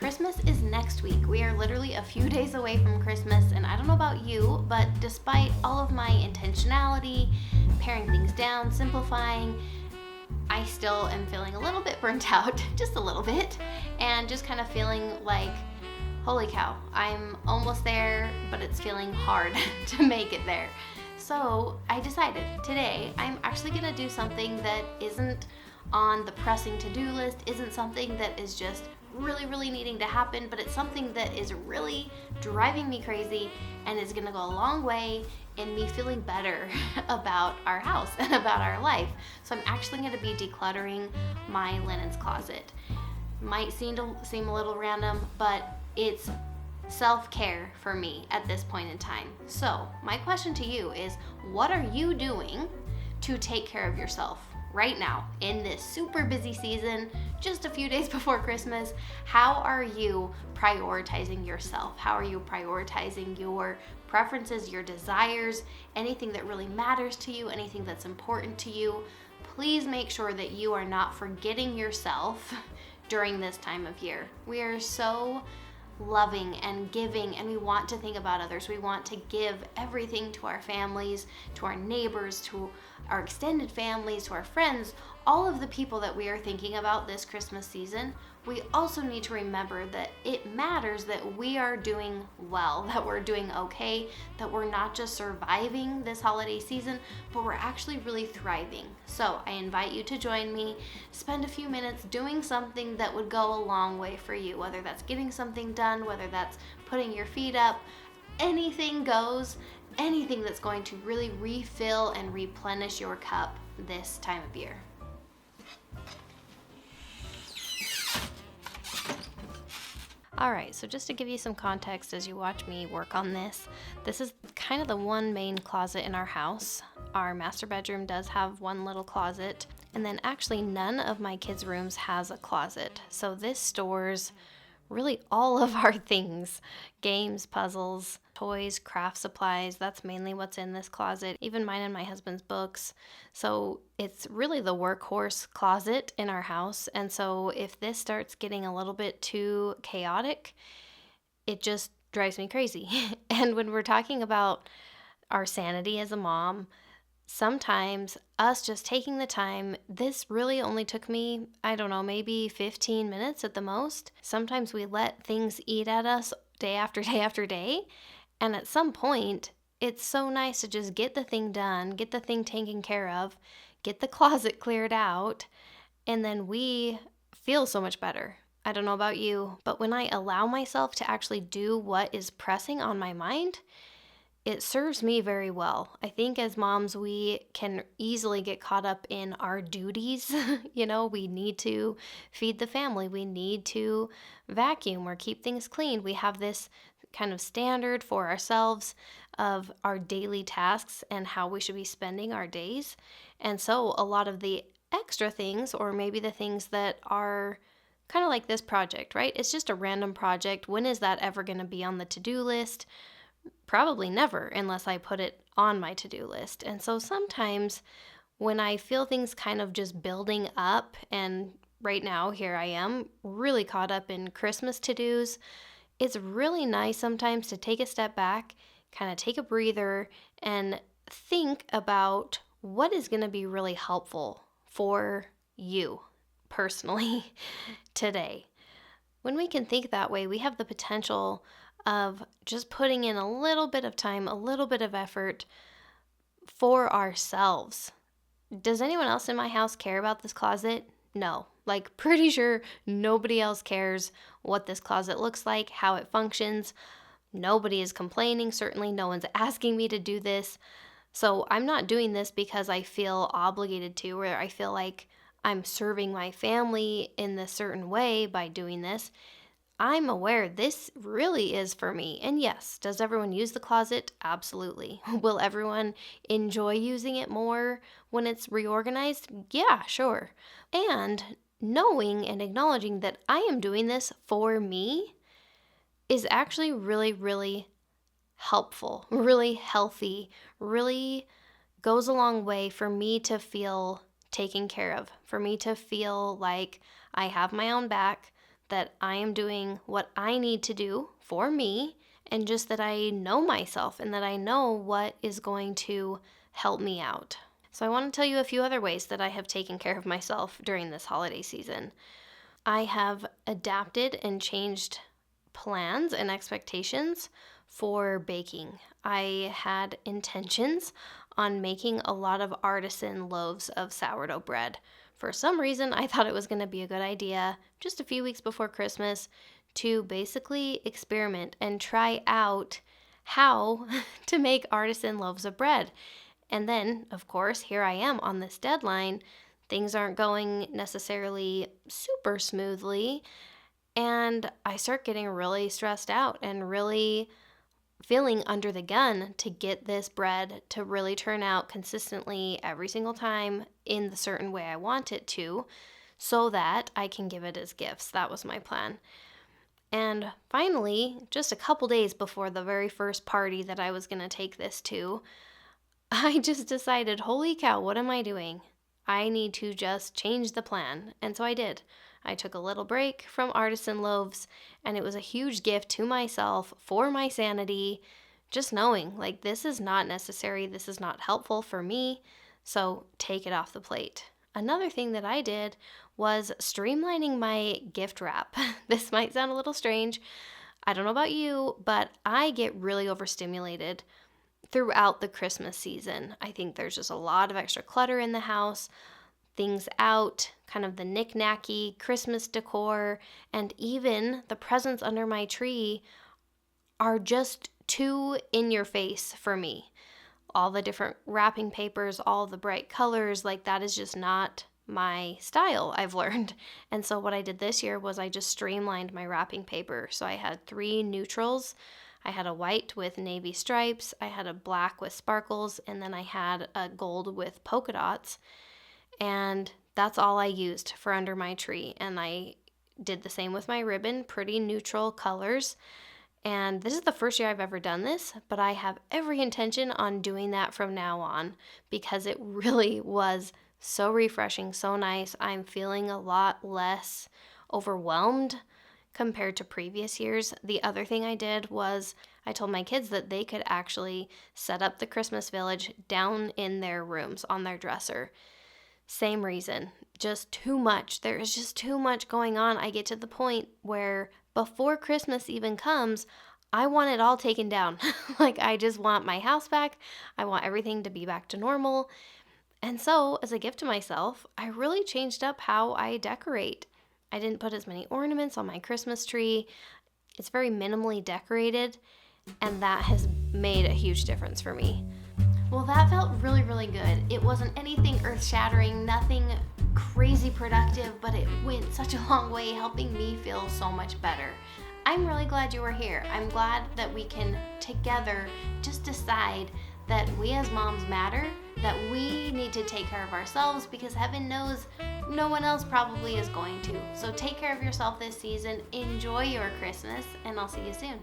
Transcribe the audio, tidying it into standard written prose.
Christmas is next week. We are literally a few days away from Christmas, and I don't know about you, but despite all of my intentionality, paring things down, simplifying, I still am feeling a little bit burnt out, just a little bit, and just kind of feeling like, holy cow, I'm almost there, but it's feeling hard to make it there. So I decided today I'm actually gonna do something that isn't on the pressing to-do list, isn't something that is just really needing to happen, but it's something that is really driving me crazy and is gonna go a long way in me feeling better about our house and about our life. So I'm actually gonna be decluttering my linens closet. Might seem a little random, but it's self-care for me at this point in time. So my question to you is, what are you doing to take care of yourself right now in this super busy season, just a few days before Christmas? How are you prioritizing yourself? How are you prioritizing your preferences, your desires, anything that really matters to you, anything that's important to you? Please make sure that you are not forgetting yourself during this time of year. We are so loving and giving, and we want to think about others. We want to give everything to our families, to our neighbors, to our extended families, to our friends, all of the people that we are thinking about this Christmas season. We also need to remember that it matters that we are doing well, that we're doing okay, that we're not just surviving this holiday season, but we're actually really thriving. So I invite you to join me, spend a few minutes doing something that would go a long way for you, whether that's getting something done, whether that's putting your feet up, anything goes, anything that's going to really refill and replenish your cup this time of year. Alright, so just to give you some context as you watch me work on this is kind of the one main closet in our house. Our master bedroom does have one little closet, and then actually none of my kids' rooms has a closet. So this stores really all of our things, games, puzzles, toys, craft supplies. That's mainly what's in this closet, even mine and my husband's books. So it's really the workhorse closet in our house. And so if this starts getting a little bit too chaotic, it just drives me crazy. And when we're talking about our sanity as a mom, sometimes us just taking the time, this really only took me, I don't know, maybe 15 minutes at the most. Sometimes we let things eat at us day after day after day. And at some point, it's so nice to just get the thing done, get the thing taken care of, get the closet cleared out, and then we feel so much better. I don't know about you, but when I allow myself to actually do what is pressing on my mind, it serves me very well. I think as moms, we can easily get caught up in our duties. We need to feed the family. We need to vacuum or keep things clean. We have this kind of standard for ourselves of our daily tasks and how we should be spending our days. And so a lot of the extra things, or maybe the things that are kind of like this project, right? It's just a random project. When is that ever going to be on the to-do list? Probably never, unless I put it on my to-do list. And so sometimes when I feel things kind of just building up, and right now here I am really caught up in Christmas to-dos, it's really nice sometimes to take a step back, kind of take a breather, and think about what is going to be really helpful for you personally today. When we can think that way, we have the potential of just putting in a little bit of time, a little bit of effort for ourselves. Does anyone else in my house care about this closet? No. Pretty sure nobody else cares what this closet looks like, how it functions. Nobody is complaining. Certainly no one's asking me to do this. So I'm not doing this because I feel obligated to, or I feel like I'm serving my family in this certain way by doing this. I'm aware this really is for me. And yes, does everyone use the closet? Absolutely. Will everyone enjoy using it more when it's reorganized? Yeah, sure. And knowing and acknowledging that I am doing this for me is actually really helpful, really healthy, really goes a long way for me to feel taken care of, for me to feel like I have my own back, that I am doing what I need to do for me, and just that I know myself and that I know what is going to help me out. So I want to tell you a few other ways that I have taken care of myself during this holiday season. I have adapted and changed plans and expectations for baking. I had intentions on making a lot of artisan loaves of sourdough bread. For some reason, I thought it was going to be a good idea just a few weeks before Christmas to basically experiment and try out how to make artisan loaves of bread. And then, of course, here I am on this deadline. Things aren't going necessarily super smoothly, and I start getting really stressed out and really feeling under the gun to get this bread to really turn out consistently every single time in the certain way I want it to, so that I can give it as gifts. That was my plan. And finally, just a couple days before the very first party that I was going to take this to, I just decided, holy cow, what am I doing? I need to just change the plan. And so I did. I took a little break from artisan loaves, and it was a huge gift to myself for my sanity, just knowing like this is not necessary, this is not helpful for me, so take it off the plate. Another thing that I did was streamlining my gift wrap. This might sound a little strange. I don't know about you, but I get really overstimulated throughout the Christmas season. I think there's just a lot of extra clutter in the house, things out, kind of the knick-knacky Christmas decor, and even the presents under my tree are just too in your face for me. All the different wrapping papers, all the bright colors, like that is just not my style, I've learned. And so what I did this year was I just streamlined my wrapping paper. So I had 3 neutrals. I had a white with navy stripes, I had a black with sparkles, and then I had a gold with polka dots. And that's all I used for under my tree. And I did the same with my ribbon, pretty neutral colors. And this is the first year I've ever done this, but I have every intention on doing that from now on because it really was so refreshing, so nice. I'm feeling a lot less overwhelmed compared to previous years. The other thing I did was I told my kids that they could actually set up the Christmas village down in their rooms on their dresser. Same reason, just too much. There is just too much going on. I get to the point where before Christmas even comes, I want it all taken down. Like I just want my house back. I want everything to be back to normal. And so as a gift to myself, I really changed up how I decorate. I didn't put as many ornaments on my Christmas tree. It's very minimally decorated, and that has made a huge difference for me. Well, that felt really, really good. It wasn't anything earth-shattering, nothing crazy productive, but it went such a long way helping me feel so much better. I'm really glad you were here. I'm glad that we can together just decide that we as moms matter, that we need to take care of ourselves because heaven knows no one else probably is going to. So take care of yourself this season, enjoy your Christmas, and I'll see you soon.